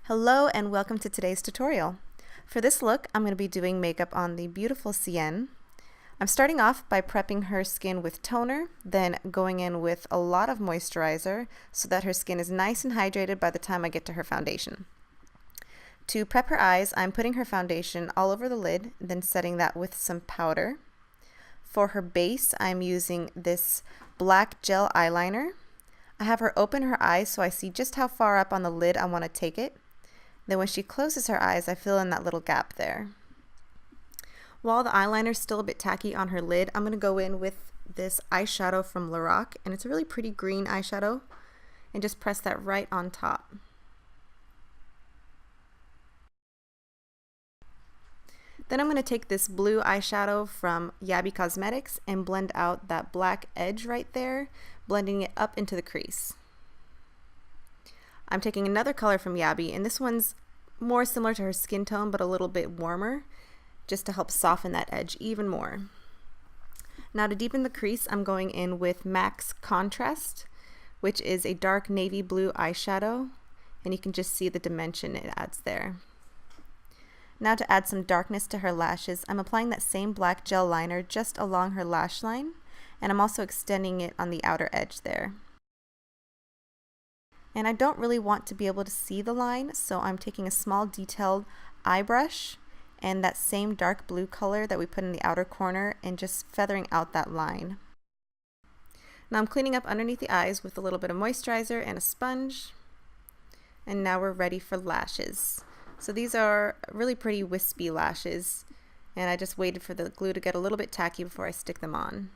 Hello and welcome to today's tutorial. For this look, I'm going to be doing makeup on the beautiful Sienne. I'm starting off by prepping her skin with toner, then going in with a lot of moisturizer so that her skin is nice and hydrated by the time I get to her foundation. To prep her eyes, I'm putting her foundation all over the lid, then setting that with some powder. For her base, I'm using this black gel eyeliner. I have her open her eyes so I see just how far up on the lid I want to take it. Then when she closes her eyes, I fill in that little gap there. While the eyeliner's still a bit tacky on her lid, I'm going to go in with this eyeshadow from Lorac, and it's a really pretty green eyeshadow, and just press that right on top. Then I'm going to take this blue eyeshadow from Yaby Cosmetics and blend out that black edge right there, blending it up into the crease. I'm taking another color from Yaby, and this one's more similar to her skin tone but a little bit warmer, just to help soften that edge even more. Now to deepen the crease, I'm going in with MAC's Contrast, which is a dark navy blue eyeshadow, and you can just see the dimension it adds there. Now to add some darkness to her lashes, I'm applying that same black gel liner just along her lash line, and I'm also extending it on the outer edge there. And I don't really want to be able to see the line, so I'm taking a small detailed eye brush and that same dark blue color that we put in the outer corner and just feathering out that line. Now I'm cleaning up underneath the eyes with a little bit of moisturizer and a sponge. And now we're ready for lashes. So these are really pretty wispy lashes, and I just waited for the glue to get a little bit tacky before I stick them on.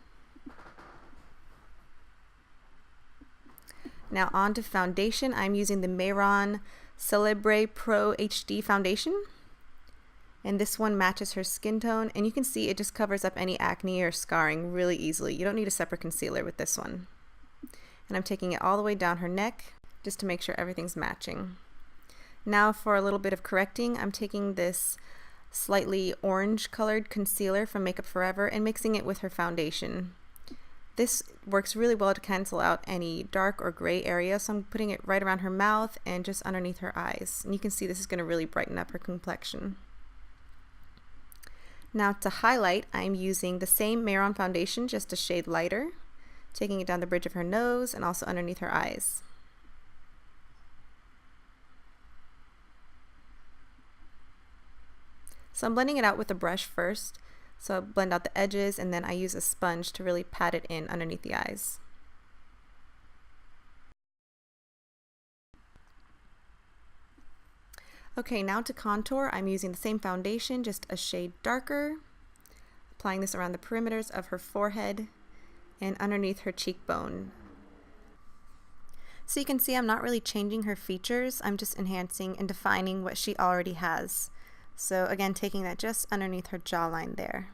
Now on to foundation. I'm using the Mehron Celebre Pro HD foundation, and this one matches her skin tone, and you can see it just covers up any acne or scarring really easily. You don't need a separate concealer with this one. And I'm taking it all the way down her neck just to make sure everything's matching. Now for a little bit of correcting, I'm taking this slightly orange colored concealer from Makeup Forever and mixing it with her foundation. This works really well to cancel out any dark or gray area, so I'm putting it right around her mouth and just underneath her eyes. And you can see this is going to really brighten up her complexion. Now to highlight, I'm using the same Mehron foundation, just a shade lighter, taking it down the bridge of her nose and also underneath her eyes. So I'm blending it out with a brush first. So I blend out the edges, and then I use a sponge to really pat it in underneath the eyes. Okay, now to contour, I'm using the same foundation, just a shade darker, applying this around the perimeters of her forehead and underneath her cheekbone. So you can see I'm not really changing her features, I'm just enhancing and defining what she already has. So again, taking that just underneath her jawline there.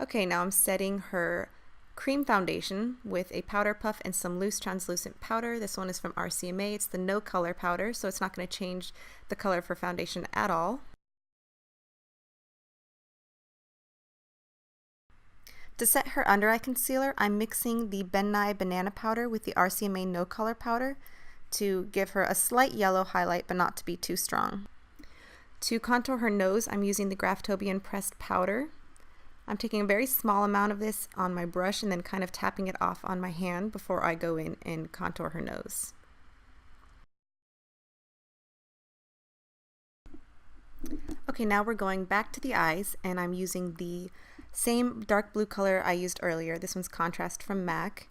Okay, now I'm setting her cream foundation with a powder puff and some loose translucent powder. This one is from RCMA. It's the no color powder, so it's not going to change the color of her foundation at all. To set her under eye concealer, I'm mixing the Ben Nye Banana powder with the RCMA no color powder to give her a slight yellow highlight, but not to be too strong. To contour her nose, I'm using the Graftobian pressed powder. I'm taking a very small amount of this on my brush and then kind of tapping it off on my hand before I go in and contour her nose. Okay, now we're going back to the eyes, and I'm using the same dark blue color I used earlier. This one's Contrast from MAC,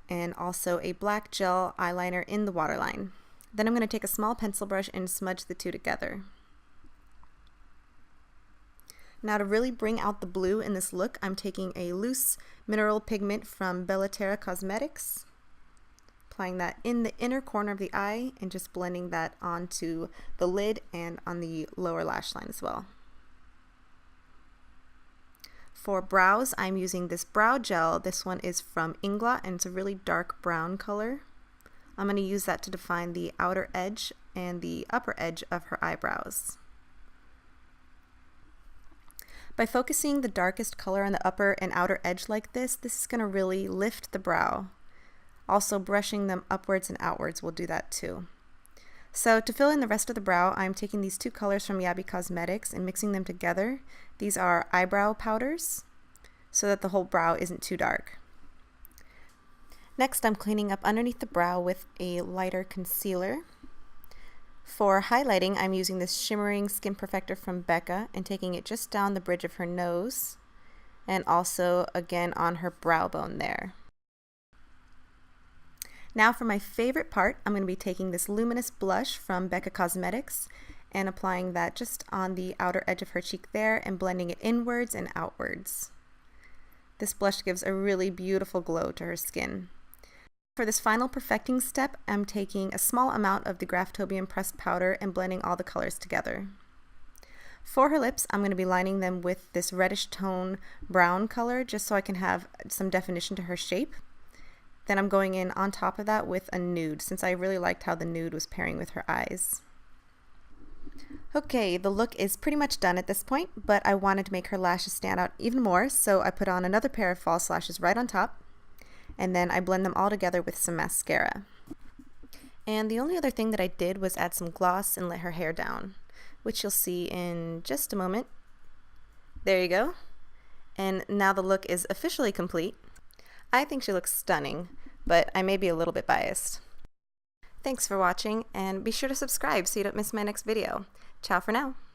and also a black gel eyeliner in the waterline. Then I'm going to take a small pencil brush and smudge the two together. Now to really bring out the blue in this look, I'm taking a loose mineral pigment from Bellaterra Cosmetics, applying that in the inner corner of the eye and just blending that onto the lid and on the lower lash line as well. For brows, I'm using this brow gel. This one is from Inglot, and it's a really dark brown color. I'm going to use that to define the outer edge and the upper edge of her eyebrows. By focusing the darkest color on the upper and outer edge like this is going to really lift the brow. Also, brushing them upwards and outwards will do that too. So to fill in the rest of the brow, I'm taking these two colors from Yaby Cosmetics and mixing them together. These are eyebrow powders, so that the whole brow isn't too dark. Next, I'm cleaning up underneath the brow with a lighter concealer. For highlighting, I'm using this Shimmering Skin Perfector from Becca and taking it just down the bridge of her nose and also again on her brow bone there. Now for my favorite part, I'm going to be taking this luminous blush from Becca Cosmetics and applying that just on the outer edge of her cheek there and blending it inwards and outwards. This blush gives a really beautiful glow to her skin. For this final perfecting step, I'm taking a small amount of the Graftobian pressed powder and blending all the colors together. For her lips, I'm going to be lining them with this reddish tone brown color just so I can have some definition to her shape. Then I'm going in on top of that with a nude, since I really liked how the nude was pairing with her eyes. Okay, the look is pretty much done at this point, but I wanted to make her lashes stand out even more, so I put on another pair of false lashes right on top, and then I blend them all together with some mascara. And the only other thing that I did was add some gloss and let her hair down, which you'll see in just a moment. There you go. And now the look is officially complete. I think she looks stunning, but I may be a little bit biased. Thanks for watching, and be sure to subscribe so you don't miss my next video. Ciao for now.